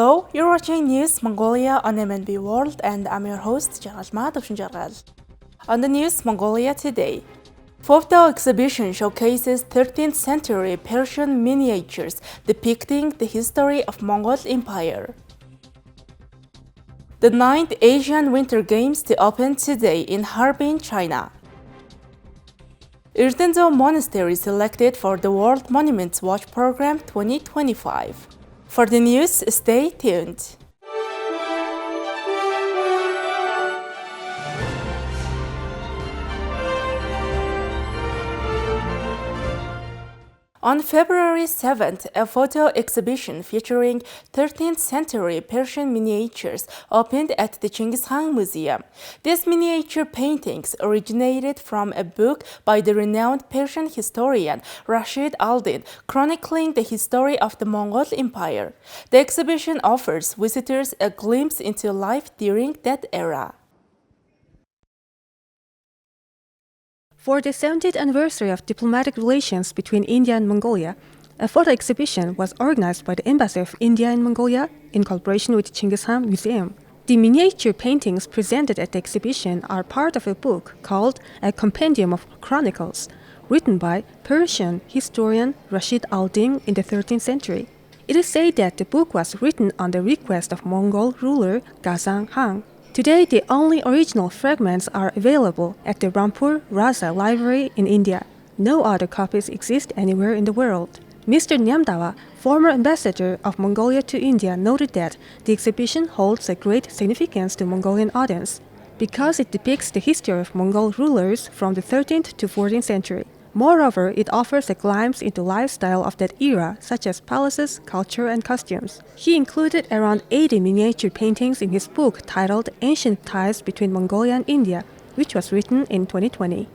Hello, you're watching News Mongolia on MNB World, and I'm your host, Jargal. On the News Mongolia today, photo exhibition showcases 13th century Persian miniatures depicting the history of Mongol Empire. The 9th Asian Winter Games to open today in Harbin, China. Erdene Monastery selected for the World Monuments Watch Program 2025. For the news, stay tuned. On February 7th, a photo exhibition featuring 13th century Persian miniatures opened at the Chinggis Khan Museum. These miniature paintings originated from a book by the renowned Persian historian Rashid al-Din chronicling the history of the Mongol Empire. The exhibition offers visitors a glimpse into life during that era. For the 70th anniversary of diplomatic relations between India and Mongolia, a photo exhibition was organized by the Embassy of India in Mongolia in collaboration with the Chinggis Khan Museum. The miniature paintings presented at the exhibition are part of a book called A Compendium of Chronicles, written by Persian historian Rashid al-Din in the 13th century. It is said that the book was written on the request of Mongol ruler Ghazan Khan. Today, the only original fragments are available at the Rampur Raza Library in India. No other copies exist anywhere in the world. Mr. Nyamdawa, former ambassador of Mongolia to India, noted that the exhibition holds a great significance to Mongolian audience because it depicts the history of Mongol rulers from the 13th to 14th century. Moreover, it offers a glimpse into lifestyle of that era, such as palaces, culture, and costumes. He included around 80 miniature paintings in his book titled Ancient Ties Between Mongolia and India, which was written in 2020.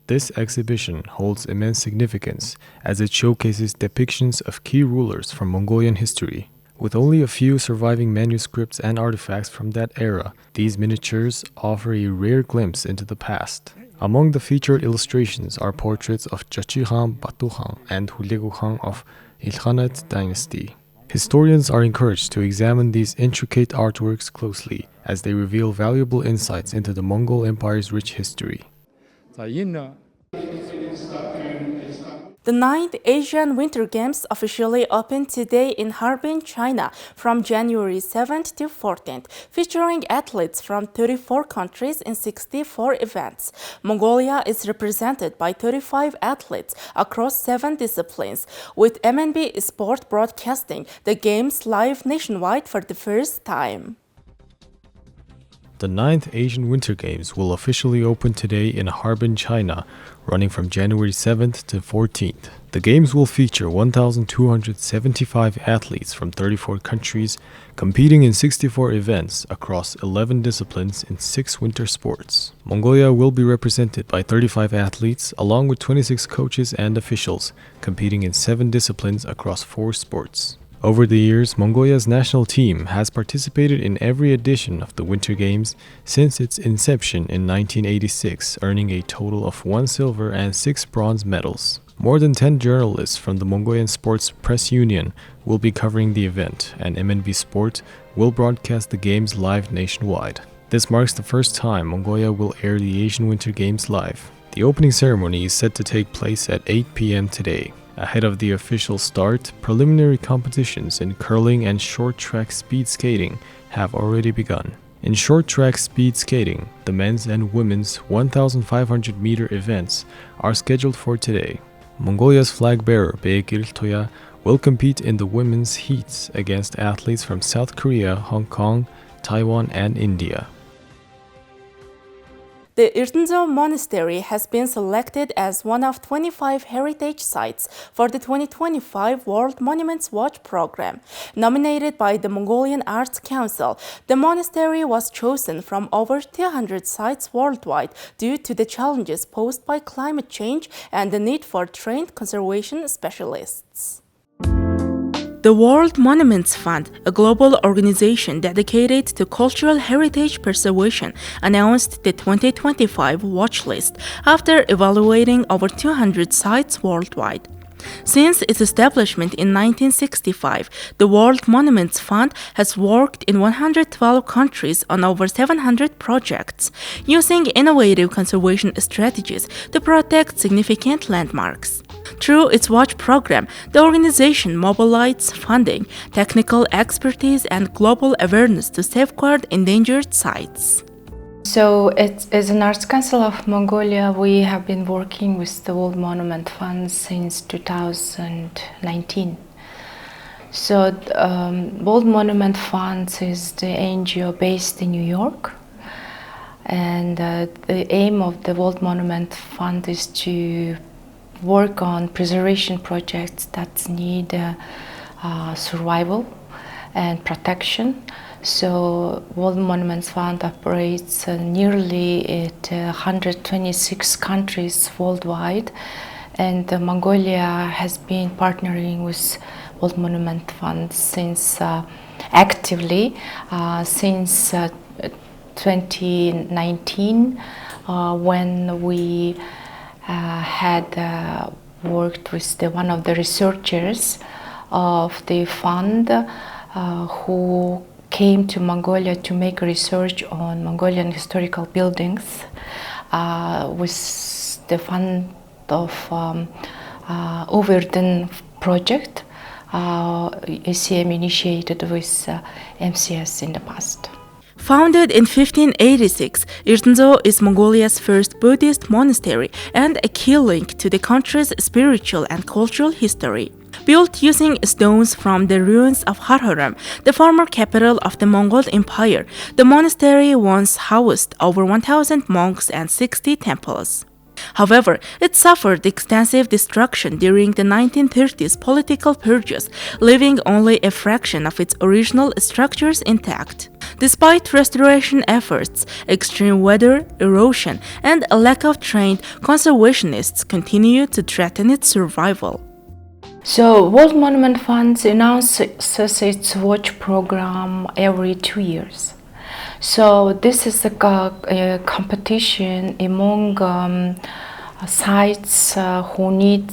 This exhibition holds immense significance as it showcases depictions of key rulers from Mongolian history. With only a few surviving manuscripts and artifacts from that era, these miniatures offer a rare glimpse into the past. Among the featured illustrations are portraits of Jachi Khan, Batu Khan, and Hulegu Khan of Ilkhanate dynasty. Historians are encouraged to examine these intricate artworks closely, as they reveal valuable insights into the Mongol Empire's rich history. The 9th Asian Winter Games officially opened today in Harbin, China from January 7th to 14th, featuring athletes from 34 countries in 64 events. Mongolia is represented by 35 athletes across 7 disciplines, with MNB Sport broadcasting the games live nationwide for the first time. The 9th Asian Winter Games will officially open today in Harbin, China, running from January 7th to 14th. The Games will feature 1,275 athletes from 34 countries, competing in 64 events across 11 disciplines in 6 winter sports. Mongolia will be represented by 35 athletes, along with 26 coaches and officials, competing in 7 disciplines across 4 sports. Over the years, Mongolia's national team has participated in every edition of the Winter Games since its inception in 1986, earning a total of 1 silver and 6 bronze medals. More than 10 journalists from the Mongolian Sports Press Union will be covering the event, and MNB Sport will broadcast the Games live nationwide. This marks the first time Mongolia will air the Asian Winter Games live. The opening ceremony is set to take place at 8 p.m. today. Ahead of the official start, preliminary competitions in curling and short track speed skating have already begun. In short track speed skating, the men's and women's 1,500-meter events are scheduled for today. Mongolia's flag bearer Beegil Toya will compete in the women's heats against athletes from South Korea, Hong Kong, Taiwan, and India. The Erdene Monastery has been selected as one of 25 heritage sites for the 2025 World Monuments Watch Program. Nominated by the Mongolian Arts Council, the monastery was chosen from over 200 sites worldwide due to the challenges posed by climate change and the need for trained conservation specialists. The World Monuments Fund, a global organization dedicated to cultural heritage preservation, announced the 2025 watch list after evaluating over 200 sites worldwide. Since its establishment in 1965, the World Monuments Fund has worked in 112 countries on over 700 projects, using innovative conservation strategies to protect significant landmarks. Through its watch program, the organization mobilizes funding, technical expertise, and global awareness to safeguard endangered sites. So, as an Arts Council of Mongolia, we have been working with the World Monument Fund since 2019. So, World Monument Fund is the NGO based in New York, and the aim of the World Monument Fund is to work on preservation projects that need survival and protection. So, World Monuments Fund operates nearly at 126 countries worldwide, and Mongolia has been partnering with World Monument Fund since actively since 2019, when we had worked with one of the researchers of the fund who came to Mongolia to make research on Mongolian historical buildings with the fund of Erdene project ACM initiated with MCS in the past. Founded in 1586, Erdene is Mongolia's first Buddhist monastery and a key link to the country's spiritual and cultural history. Built using stones from the ruins of Harbin, the former capital of the Mongol Empire, the monastery once housed over 1,000 monks and 60 temples. However, it suffered extensive destruction during the 1930s political purges, leaving only a fraction of its original structures intact. Despite restoration efforts, extreme weather, erosion, and a lack of trained conservationists continue to threaten its survival. So, World Monument Fund announces its watch program every 2 years. So, this is a competition among sites who need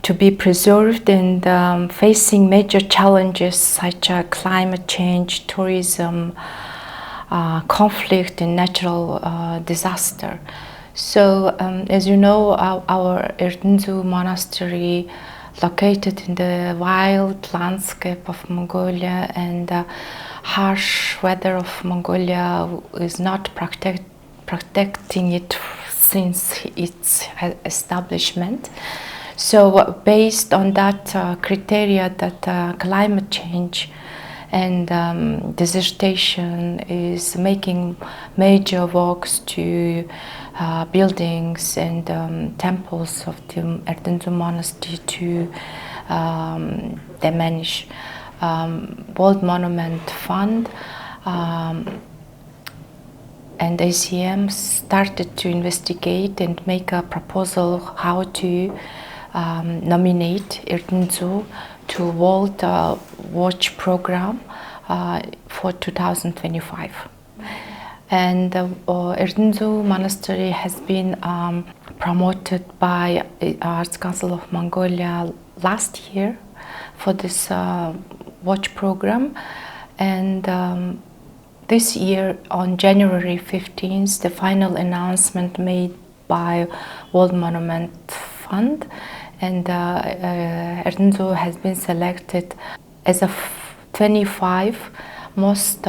to be preserved and facing major challenges such as climate change, tourism, conflict, and natural disaster. So, as you know, our Erdene Monastery, located in the wild landscape of Mongolia and harsh weather of Mongolia, is not protecting it since its establishment. So based on that criteria that climate change and desertation is making major works to buildings and temples of the Erdene Monastery to diminish. World Monument Fund and ACM started to investigate and make a proposal how to nominate Erdene to World Watch Program for 2025. And Erdene Monastery has been promoted by Arts Council of Mongolia last year for this watch program, and this year on January 15th, the final announcement made by World Monument Fund, and Erdene has been selected as a 25 most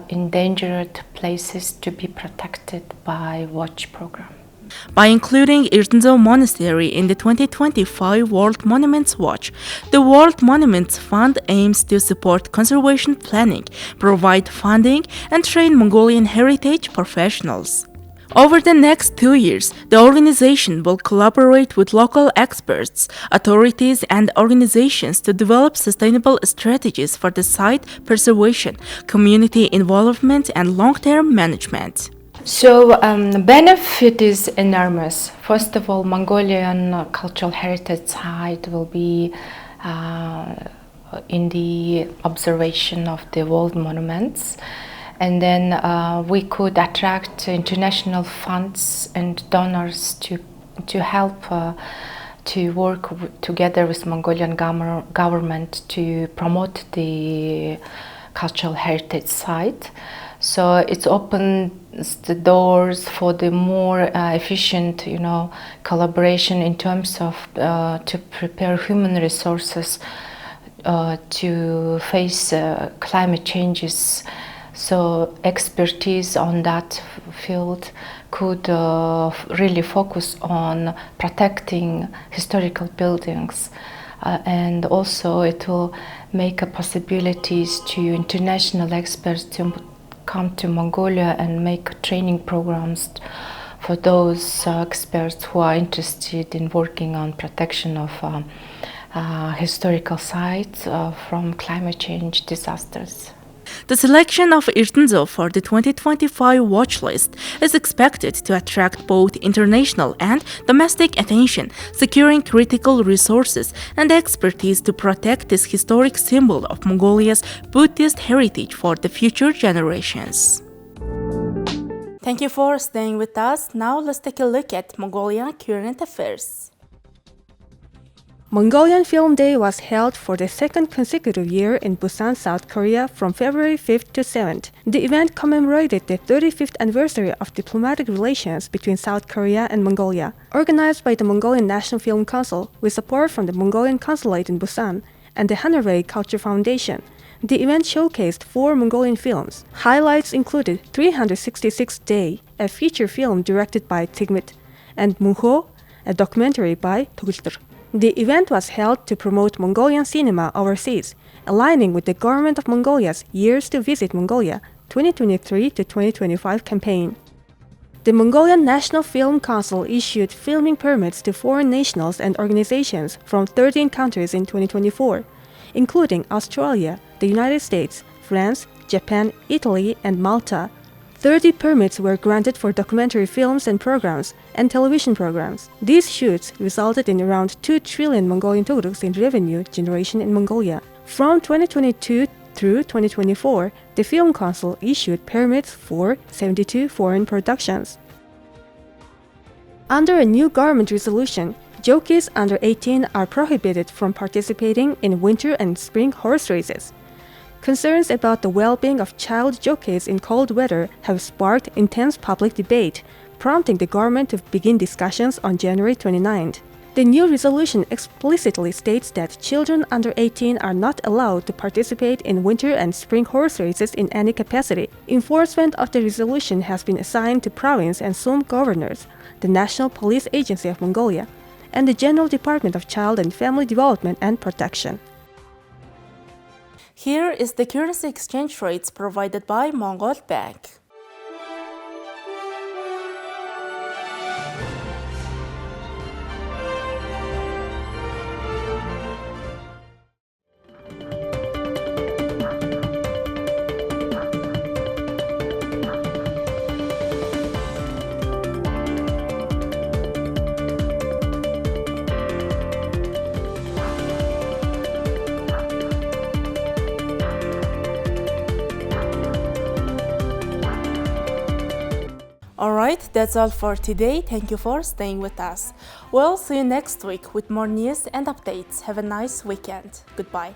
endangered places to be protected by watch program. By including Erdene Monastery in the 2025 World Monuments Watch, the World Monuments Fund aims to support conservation planning, provide funding, and train Mongolian heritage professionals. Over the next 2 years, the organization will collaborate with local experts, authorities, and organizations to develop sustainable strategies for the site preservation, community involvement, and long-term management. So the benefit is enormous. First of all, Mongolian cultural heritage site will be in the observation of the world monuments, and then we could attract international funds and donors to help to work together with Mongolian government to promote the cultural heritage site. So it opens the doors for the more efficient, collaboration in terms of to prepare human resources to face climate changes. So expertise on that field could really focus on protecting historical buildings, and also it will make possibilities to international experts to come to Mongolia and make training programs for those experts who are interested in working on protection of historical sites from climate change disasters. The selection of Erdene for the 2025 watch list is expected to attract both international and domestic attention, securing critical resources and expertise to protect this historic symbol of Mongolia's Buddhist heritage for the future generations. Thank you for staying with us. Now let's take a look at Mongolian current affairs. Mongolian Film Day was held for the second consecutive year in Busan, South Korea from February 5th to 7th. The event commemorated the 35th anniversary of diplomatic relations between South Korea and Mongolia. Organized by the Mongolian National Film Council with support from the Mongolian Consulate in Busan and the Hanorei Culture Foundation, the event showcased 4 Mongolian films. Highlights included 366 Day, a feature film directed by Tigmit, and Munho, a documentary by Togultr. The event was held to promote Mongolian cinema overseas, aligning with the government of Mongolia's Years to Visit Mongolia 2023 to 2025 campaign. The Mongolian National Film Council issued filming permits to foreign nationals and organizations from 13 countries in 2024, including Australia, the United States, France, Japan, Italy, and Malta. 30 permits were granted for documentary films and programs and television programs. These shoots resulted in around 2 trillion Mongolian tugruks in revenue generation in Mongolia. From 2022 through 2024, the Film Council issued permits for 72 foreign productions. Under a new government resolution, jockeys under 18 are prohibited from participating in winter and spring horse races. Concerns about the well-being of child jockeys in cold weather have sparked intense public debate, prompting the government to begin discussions on January 29th. The new resolution explicitly states that children under 18 are not allowed to participate in winter and spring horse races in any capacity. Enforcement of the resolution has been assigned to province and SUM governors, the National Police Agency of Mongolia, and the General Department of Child and Family Development and Protection. Here is the currency exchange rates provided by Mongol Bank. Alright, that's all for today. Thank you for staying with us. We'll see you next week with more news and updates. Have a nice weekend. Goodbye.